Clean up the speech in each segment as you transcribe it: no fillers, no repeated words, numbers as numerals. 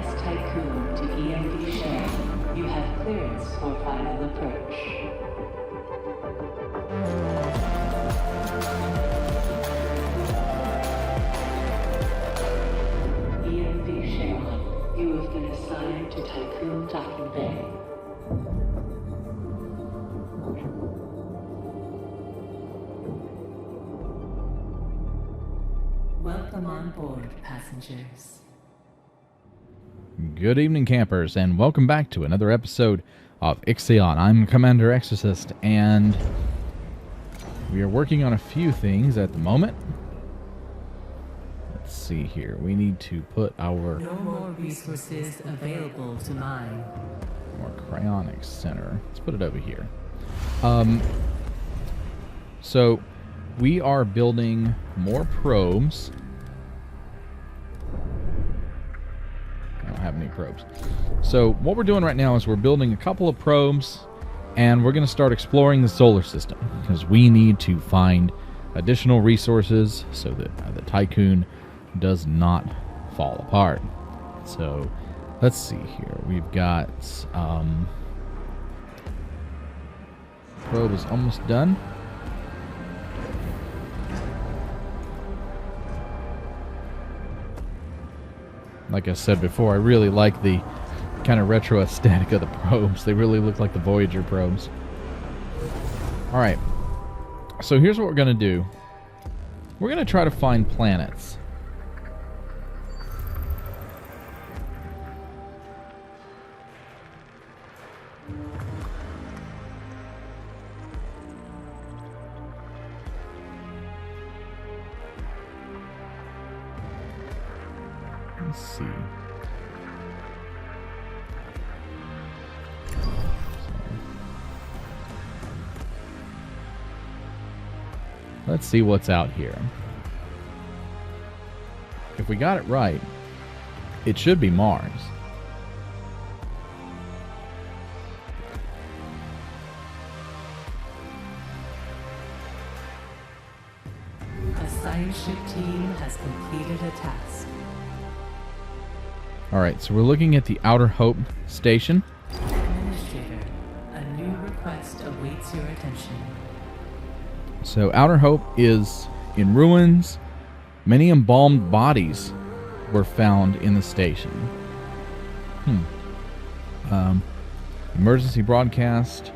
Bypass Tycoon to Ixion. You have clearance for final approach. Ixion, you have been assigned to Tycoon Docking Bay. Welcome on board, passengers. Good evening, campers, and welcome back to another episode of Ixion. I'm Commander Exorcist, and we are working on a few things at the moment. Let's see here. We need to put our... No more resources available to mine. More cryonics center. Let's put it over here. So, we are building more probes. I don't have any probes. So what we're doing right now is we're building a couple of probes, and we're going to start exploring the solar system because we need to find additional resources so that the Tycoon does not fall apart. So let's see here. We've got probe is almost done. Like I said before, I really like the kind of retro aesthetic of the probes. They really look like the Voyager probes. Alright, so here's what we're going to do. We're going to try to find planets. Let's see. Let's see what's out here. If we got it right, it should be Mars. A science ship team has completed a task. Alright, so we're looking at the Outer Hope station. Administrator, a new request awaits your attention. So Outer Hope is in ruins. Many embalmed bodies were found in the station. Emergency broadcast.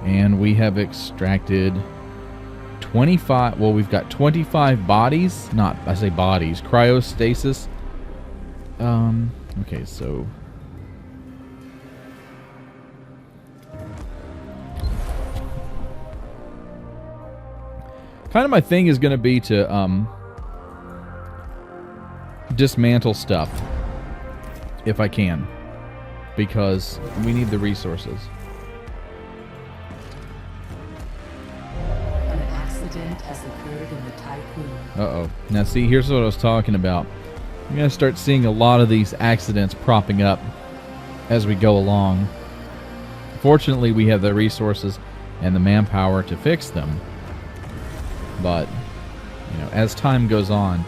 And we have extracted 25... Well, we've got 25 bodies. Not, I say bodies. Cryostasis. Okay, so... Kind of my thing is going to be to, dismantle stuff. If I can. Because we need the resources. An accident has occurred in the Tycoon. Uh-oh. Now see, here's what I was talking about. You're going to start seeing a lot of these accidents propping up as we go along. Fortunately, we have the resources and the manpower to fix them. But, you know, as time goes on,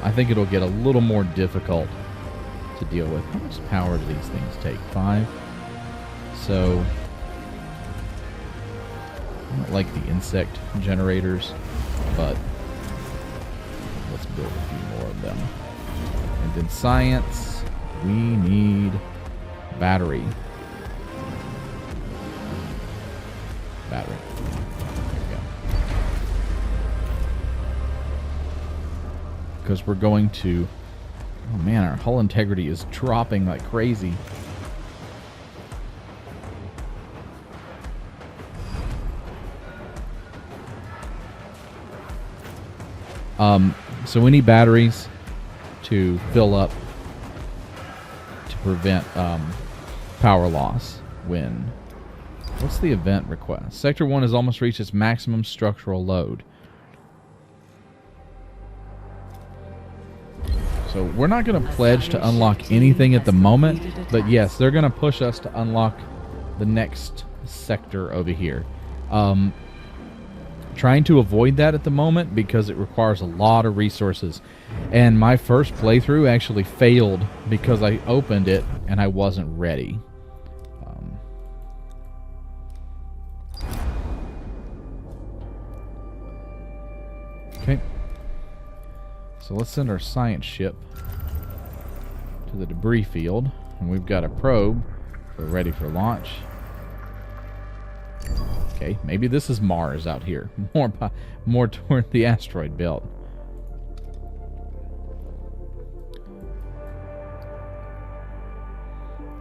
I think it'll get a little more difficult to deal with. How much power do these things take? 5? So, I don't like the insect generators, but let's build a few more of them. And then science, we need battery. Battery. There we go. Because we're going to... Oh man, our hull integrity is dropping like crazy. So we need batteries to fill up to prevent power loss when... What's the event request? Sector 1 has almost reached its maximum structural load. So we're not going to pledge to unlock anything at the moment, but yes, they're going to push us to unlock the next sector over here. trying to avoid that at the moment because it requires a lot of resources. And my first playthrough actually failed because I opened it and I wasn't ready. Okay. So let's send our science ship to the debris field. And we've got a probe. We're ready for launch. Okay, maybe this is Mars out here. More toward the asteroid belt.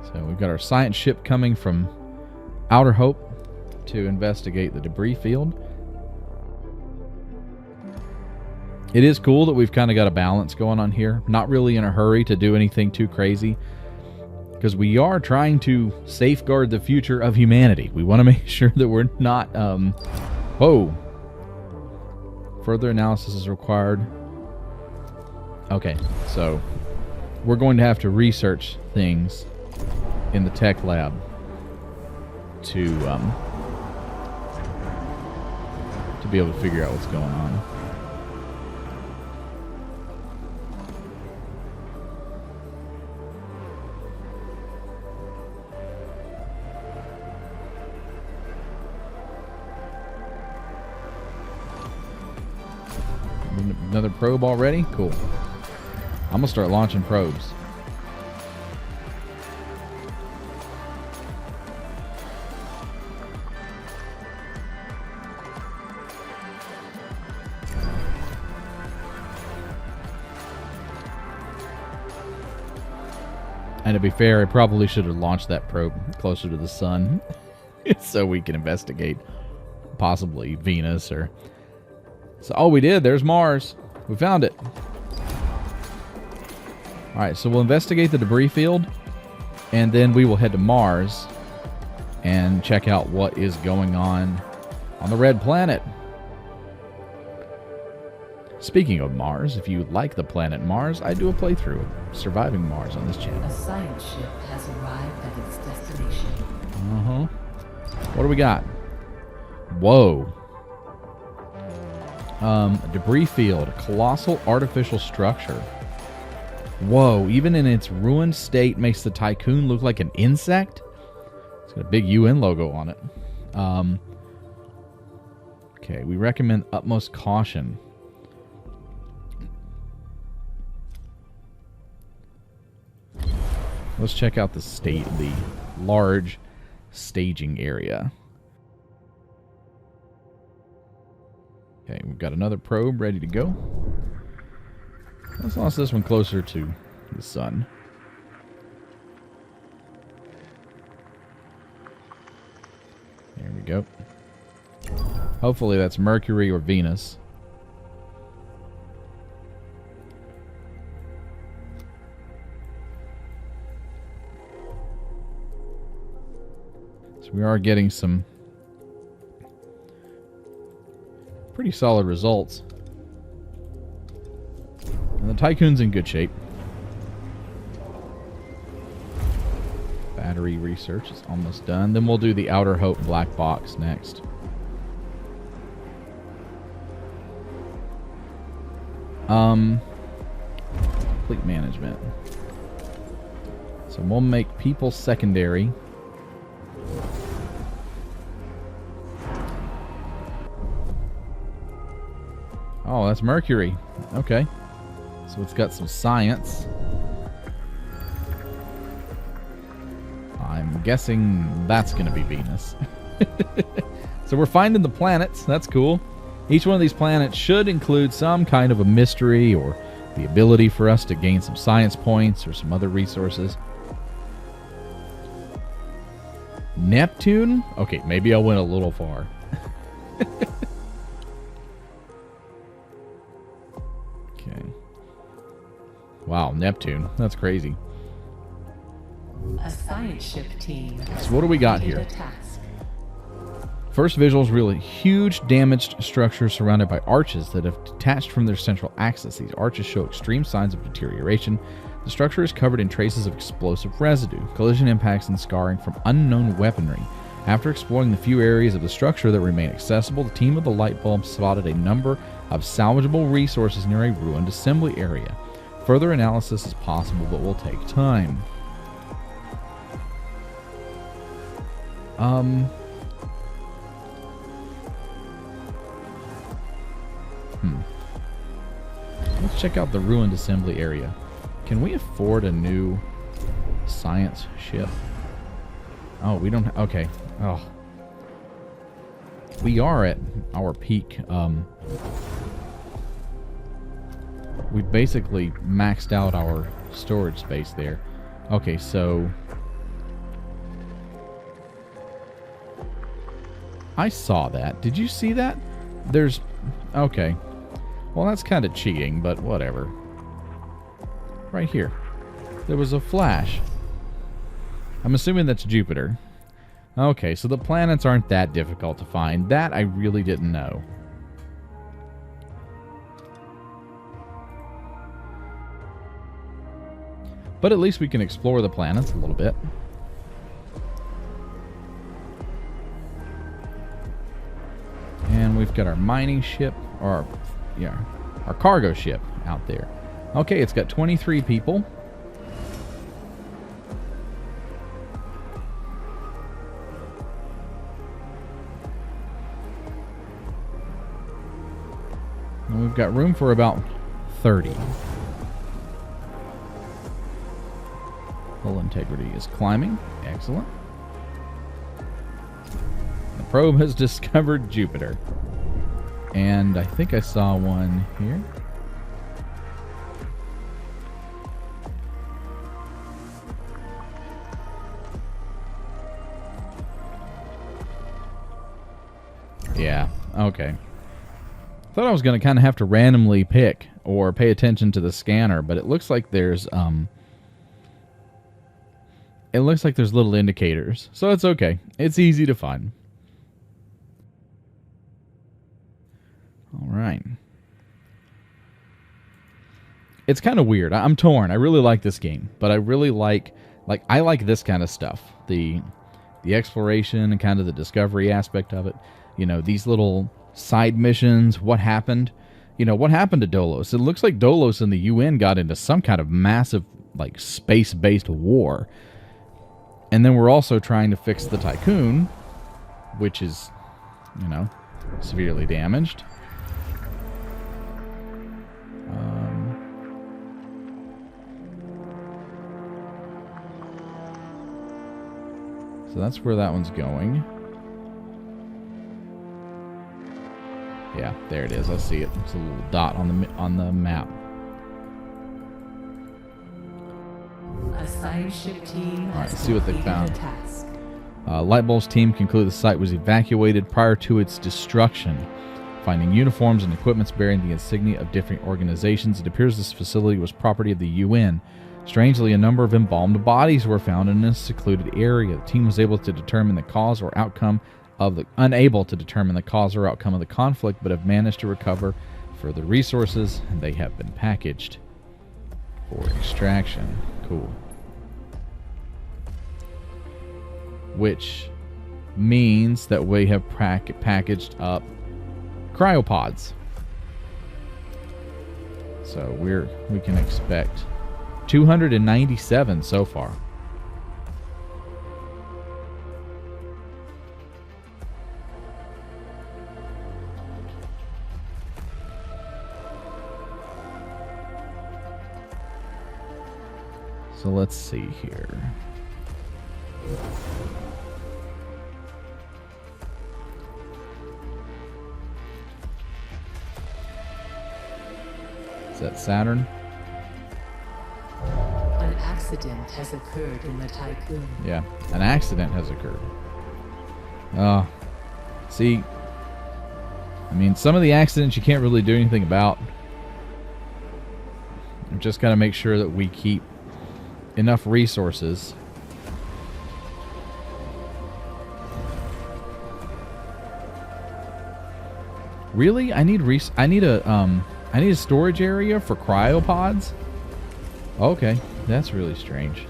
So we've got our science ship coming from Outer Hope to investigate the debris field. It is cool that we've kind of got a balance going on here. Not really in a hurry to do anything too crazy, because we are trying to safeguard the future of humanity. We want to make sure that we're not... Whoa! Further analysis is required. Okay, so we're going to have to research things in the tech lab to be able to figure out what's going on. Another probe already? Cool. I'm going to start launching probes. And to be fair, I probably should have launched that probe closer to the sun so we can investigate possibly Venus or... So, oh, we did. There's Mars. We found it. All right, so we'll investigate the debris field, and then we will head to Mars and check out what is going on the red planet. Speaking of Mars, if you like the planet Mars, I do a playthrough of Surviving Mars on this channel. A science ship has arrived at its destination. Uh-huh. What do we got? Whoa. Debris field, a colossal artificial structure. Whoa, even in its ruined state makes the Tycoon look like an insect? It's got a big UN logo on it. Okay, we recommend utmost caution. Let's check out the large staging area. Okay, we've got another probe ready to go. Let's launch this one closer to the sun. There we go. Hopefully that's Mercury or Venus. So we are getting some pretty solid results. And the Tycoon's in good shape. Battery research is almost done. Then we'll do the Outer Hope black box next. Fleet management. So we'll make people secondary. Oh, that's Mercury. Okay. So it's got some science. I'm guessing that's going to be Venus. So we're finding the planets. That's cool. Each one of these planets should include some kind of a mystery or the ability for us to gain some science points or some other resources. Neptune? Okay, maybe I went a little far. Okay. Wow, Neptune. That's crazy. A science ship team. So what do we got here? First visual is really huge damaged structures surrounded by arches that have detached from their central axis. These arches show extreme signs of deterioration. The structure is covered in traces of explosive residue, collision impacts, and scarring from unknown weaponry. After exploring the few areas of the structure that remain accessible, the team of the light bulb spotted a number of salvageable resources near a ruined assembly area. Further analysis is possible, but will take time. Let's check out the ruined assembly area. Can we afford a new science ship? Oh, we don't. Okay. Oh, we are at our peak. We basically maxed out our storage space there. Okay, so I saw that. Did you see that? There's... Okay. Well, that's kind of cheating, but whatever. Right here. There was a flash. I'm assuming that's Jupiter. Okay, so the planets aren't that difficult to find. That I really didn't know. But at least we can explore the planets a little bit. And we've got our mining ship, or our cargo ship out there. Okay, it's got 23 people. And we've got room for about 30. Hull integrity is climbing. Excellent. The probe has discovered Jupiter. And I think I saw one here. Yeah, okay. Thought I was going to kind of have to randomly pick or pay attention to the scanner, but it looks like there's little indicators, so it's okay. It's easy to find. All right. It's kind of weird. I'm torn. I really like this game, but I really like I like this kind of stuff. The exploration and kind of the discovery aspect of it. You know, these little side missions, what happened? You know, what happened to Dolos? It looks like Dolos and the UN got into some kind of massive, like, space-based war. And then we're also trying to fix the Tycoon, which is, you know, severely damaged. So that's where that one's going. Yeah, there it is. I see it. It's a little dot on the map. A science ship team. All right, let's see what they found. Lightbulb's team concluded the site was evacuated prior to its destruction. Finding uniforms and equipments bearing the insignia of different organizations, it appears this facility was property of the UN. Strangely, a number of embalmed bodies were found in a secluded area. The team was unable to determine the cause or outcome of the conflict, but have managed to recover further resources, and they have been packaged for extraction. Cool. Which means that we have packaged up cryopods. So we can expect 297 so far. So let's see here. Is that Saturn? An accident has occurred in the Tycoon. Yeah, an accident has occurred. See, I mean, some of the accidents you can't really do anything about. We've just got to make sure that we keep enough resources. Really? I need a storage area for cryopods? Okay, that's really strange.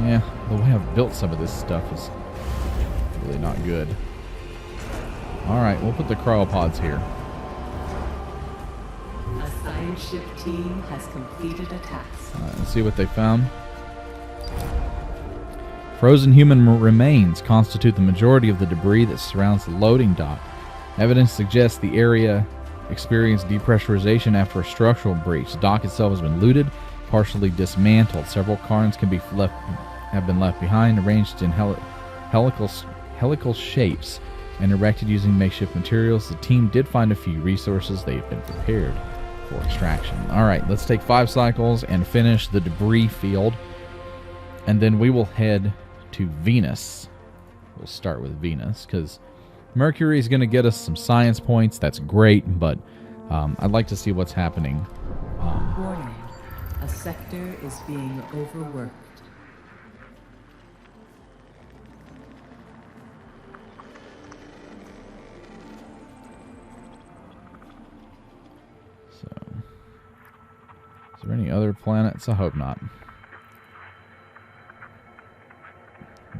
Yeah, the way I've built some of this stuff is really not good. Alright, we'll put the cryopods here. A science ship team has completed a task. Let's see what they found. Frozen human remains constitute the majority of the debris that surrounds the loading dock. Evidence suggests the area experienced depressurization after a structural breach. The dock itself has been looted, partially dismantled. Several cairns have been left behind, arranged in helical shapes and erected using makeshift materials. The team did find a few resources. They have been prepared for extraction. Alright, let's take 5 cycles and finish the debris field. And then we will head to Venus. We'll start with Venus, because Mercury is going to get us some science points. That's great, but I'd like to see what's happening. Warning. A sector is being overworked. So, is there any other planets? I hope not.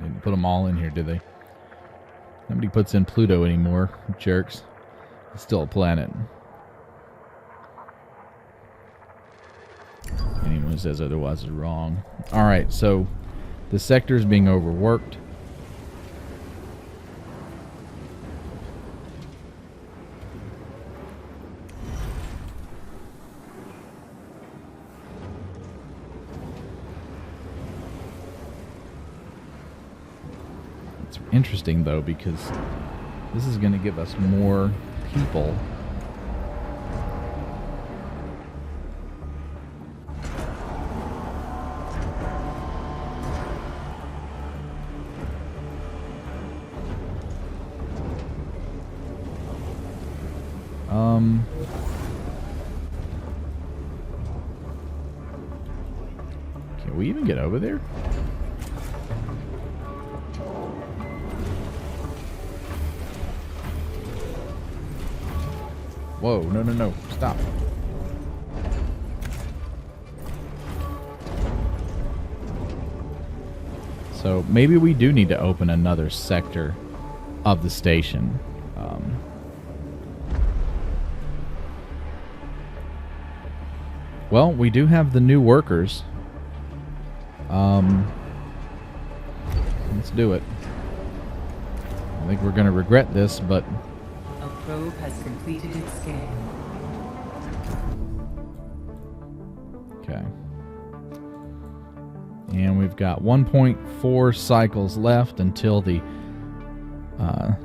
Didn't put them all in here, did they? Nobody puts in Pluto anymore, jerks. It's still a planet. Anyone who says otherwise is wrong. Alright, so the sector is being overworked. It's interesting, though, because this is going to give us more people. Can we even get over there? Whoa, no, no, no. Stop. So maybe we do need to open another sector of the station. Well, we do have the new workers. Let's do it. I think we're going to regret this, but... A probe has completed its scan. Okay. And we've got 1.4 cycles left until the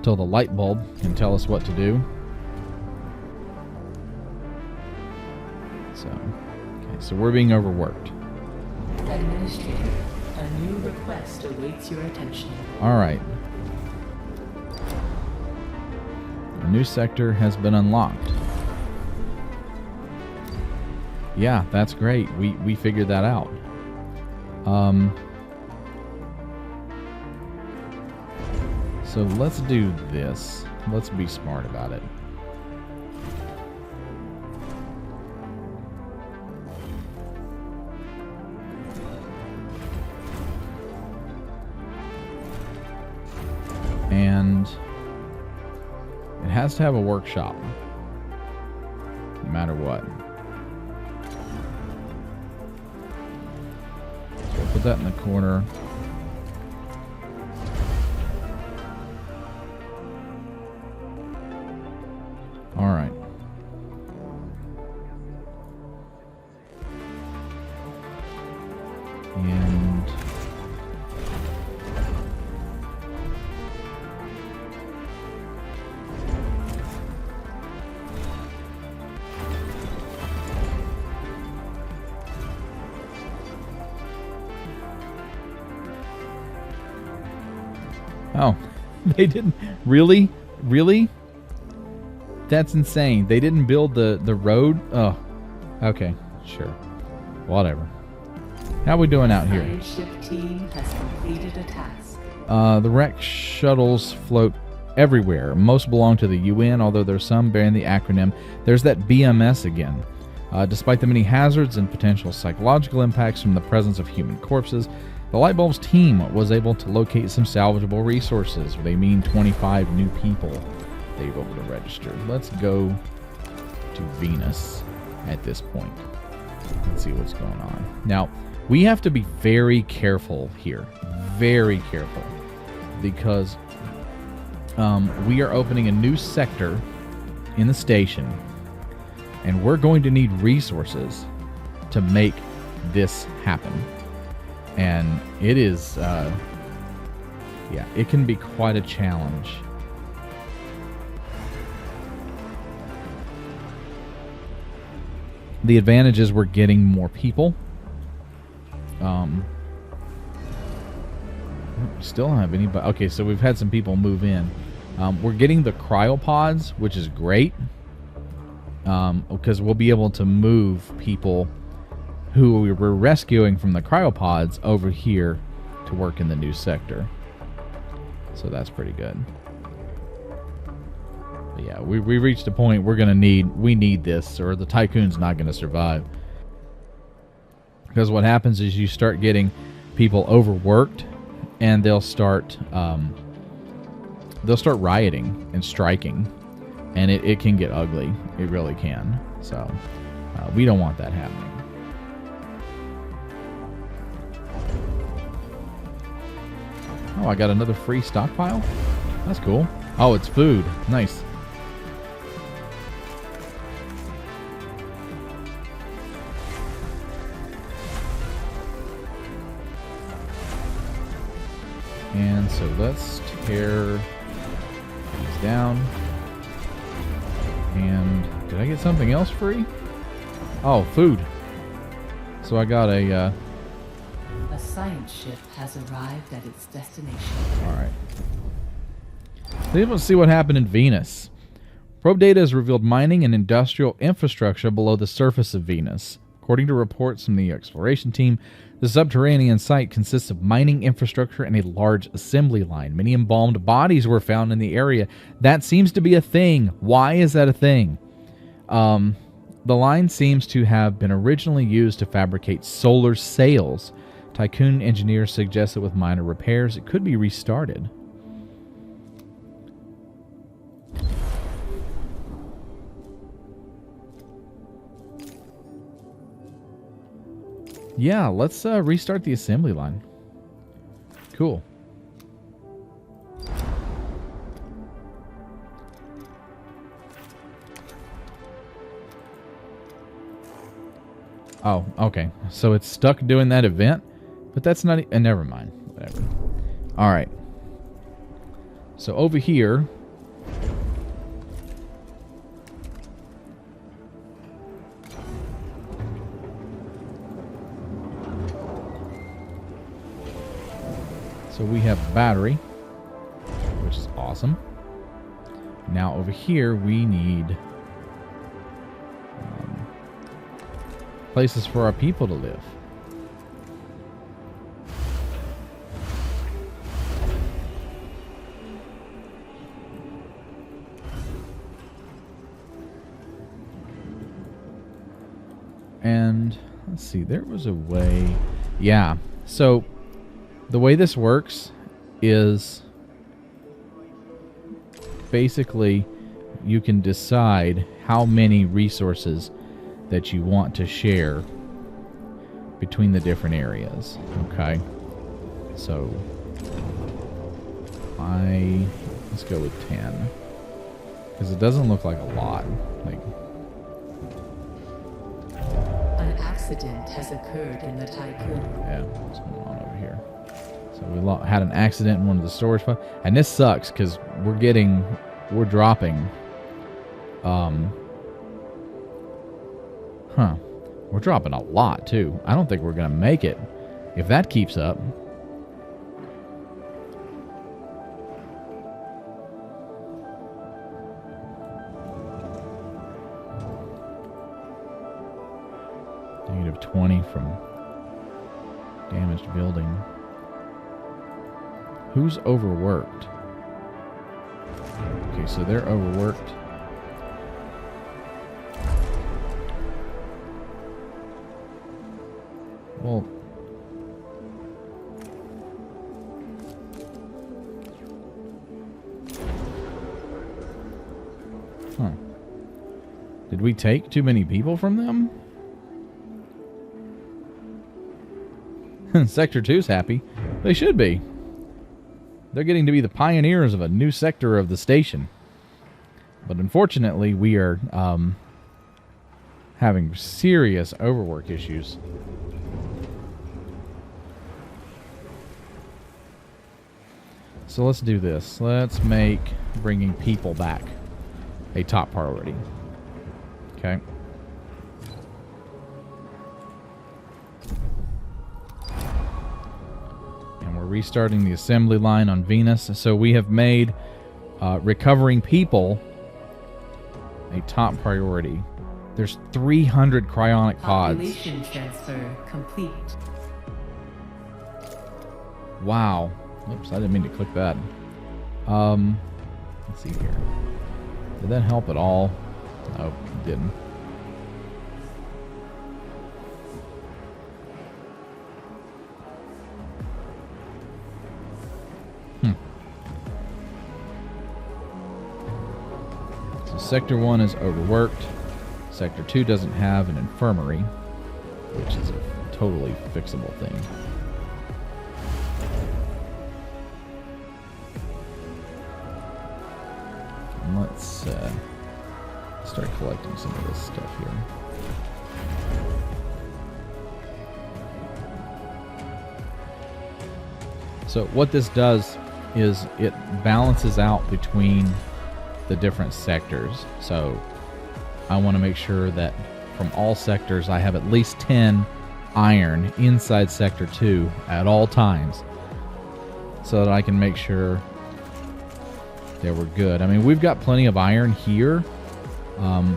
light bulb can tell us what to do. So we're being overworked. Administrator, a new request awaits your attention. All right. A new sector has been unlocked. Yeah, that's great. We figured that out. So let's do this. Let's be smart about it. And it has to have a workshop, no matter what. So we'll put that in the corner. All right. And oh, they didn't really? Really? That's insane. They didn't build the road? Oh, okay, sure. Whatever. How are we doing out here? The ship team has completed a task. The wrecked shuttles float everywhere. Most belong to the UN, although there's some bearing the acronym. There's that BMS again. Despite the many hazards and potential psychological impacts from the presence of human corpses, The Lightbulbs team was able to locate some salvageable resources. They mean 25 new people they were able to register. Let's go to Venus at this point. Let's see what's going on. Now, we have to be very careful here. Very careful. Because we are opening a new sector in the station. And we're going to need resources to make this happen. And it is, yeah, it can be quite a challenge. The advantage is we're getting more people. Still don't have anybody. Okay, so we've had some people move in. We're getting the cryopods, which is great. Because we'll be able to move people who we were rescuing from the cryopods over here to work in the new sector. So that's pretty good. But yeah, we reached a point we need this, or the Tycoon's not going to survive. Because what happens is you start getting people overworked, and they'll start rioting and striking, and it can get ugly. It really can. So we don't want that happening. Oh, I got another free stockpile? That's cool. Oh, it's food. Nice. And so let's tear these down. And did I get something else free? Oh, food. So I got a... A science ship has arrived at its destination. Alright. Let's see what happened in Venus. Probe data has revealed mining and industrial infrastructure below the surface of Venus. According to reports from the exploration team, the subterranean site consists of mining infrastructure and a large assembly line. Many embalmed bodies were found in the area. That seems to be a thing. Why is that a thing? The line seems to have been originally used to fabricate solar sails. Tycoon engineers suggest that with minor repairs, it could be restarted. Yeah, let's restart the assembly line. Cool. Oh, okay. So it's stuck doing that event, but that's not... never mind. Whatever. All right. So over here... So we have a battery, which is awesome. Now over here we need places for our people to live. And let's see, there was a way. Yeah, so the way this works is basically you can decide how many resources that you want to share between the different areas. Okay, so let's go with 10 because it doesn't look like a lot. Like, an accident has occurred in the Tycoon. yeah, what's going on over here? So we had an accident in one of the storage pods, and this sucks because we're dropping. We're dropping a lot too. I don't think we're gonna make it if that keeps up. -20 from damaged building. Who's overworked? Okay, so they're overworked. Well, Did we take too many people from them? Sector 2's happy. They should be. They're getting to be the pioneers of a new sector of the station. But unfortunately, we are having serious overwork issues. So let's do this. Let's make bringing people back a top priority. Okay. And we're restarting the assembly line on Venus. So we have made recovering people a top priority. There's 300 cryonic pods. Population transfer complete. Wow. Oops, I didn't mean to click that. Let's see here. Did that help at all? No, it didn't. So Sector 1 is overworked. Sector 2 doesn't have an infirmary, which is a totally fixable thing. Let's start collecting some of this stuff here. So what this does is it balances out between the different sectors. So I want to make sure that from all sectors I have at least 10 iron inside Sector 2 at all times, so that I can make sure that we're good. I mean, we've got plenty of iron here. A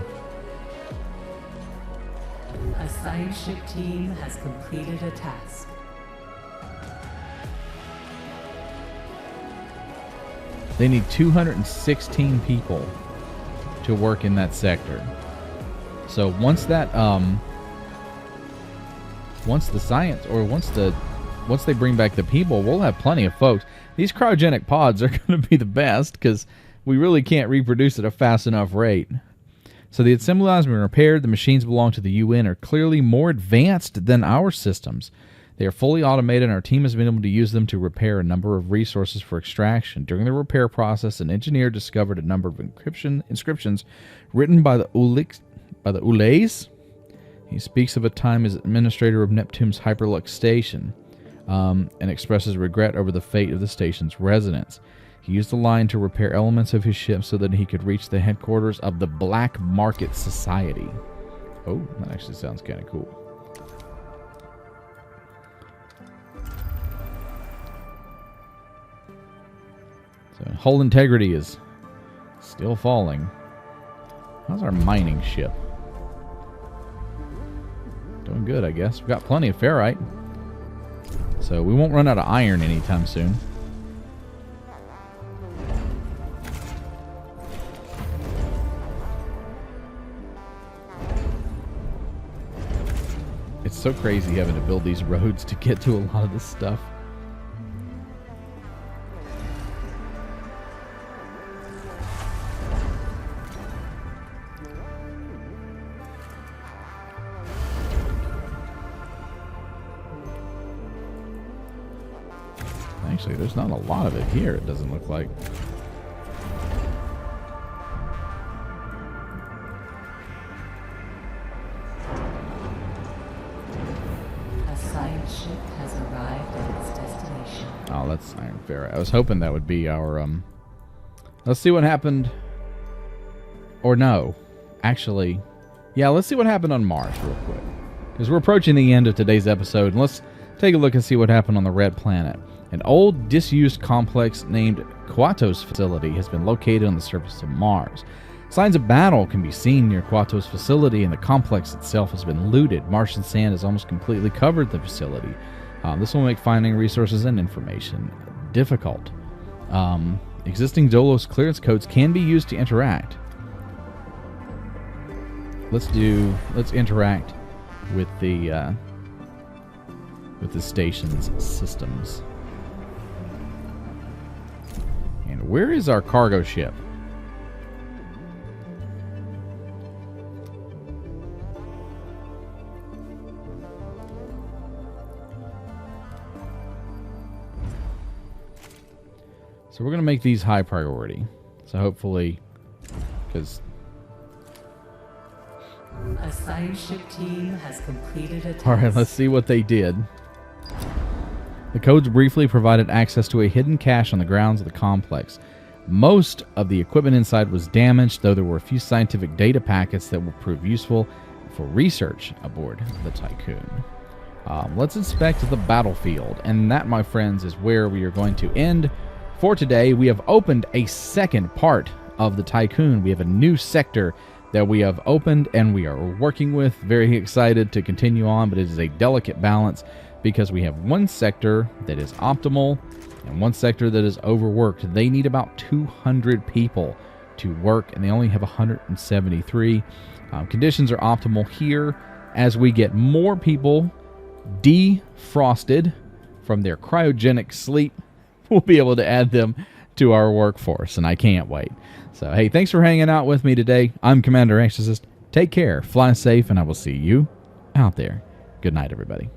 science ship team has completed a task. They need 216 people to work in that sector. So once that, once they bring back the people, we'll have plenty of folks. These cryogenic pods are going to be the best because we really can't reproduce at a fast enough rate. So the assembly lines have been repaired. The machines belong to the UN are clearly more advanced than our systems. They are fully automated, and our team has been able to use them to repair a number of resources for extraction. During the repair process, an engineer discovered a number of inscriptions written by the Ulays. He speaks of a time as administrator of Neptune's Hyperlux station, and expresses regret over the fate of the station's residents. He used the line to repair elements of his ship so that he could reach the headquarters of the Black Market Society. Oh, that actually sounds kind of cool. So hull integrity is still falling. How's our mining ship? Doing good, I guess. We've got plenty of ferrite, so we won't run out of iron anytime soon. It's so crazy having to build these roads to get to a lot of this stuff. Actually, there's not a lot of it here, it doesn't look like. A science ship has arrived at its destination. Oh, that's iron ferrite. I was hoping that would be our, Let's see what happened. Or no. Actually, yeah, let's see what happened on Mars real quick. Because we're approaching the end of today's episode, and let's take a look and see what happened on the Red Planet. An old, disused complex named Quato's facility has been located on the surface of Mars. Signs of battle can be seen near Quato's facility, and the complex itself has been looted. Martian sand has almost completely covered the facility. This will make finding resources and information difficult. Existing Dolos clearance codes can be used to interact. Let's interact with the station's systems. And where is our cargo ship? So we're going to make these high priority. So hopefully, because... A science ship team has completed a task. All right, let's see what they did. The codes briefly provided access to a hidden cache on the grounds of the complex. Most of the equipment inside was damaged, though there were a few scientific data packets that will prove useful for research aboard the Tycoon. Let's inspect the battlefield, and that, my friends, is where we are going to end for today. We have opened a second part of the Tycoon. We have a new sector that we have opened and we are working with. Very excited to continue on, but it is a delicate balance because we have one sector that is optimal and one sector that is overworked. They need about 200 people to work, and they only have 173. Conditions are optimal here. As we get more people defrosted from their cryogenic sleep, we'll be able to add them to our workforce, and I can't wait. So, hey, thanks for hanging out with me today. I'm Commander Exorcist. Take care, fly safe, and I will see you out there. Good night, everybody.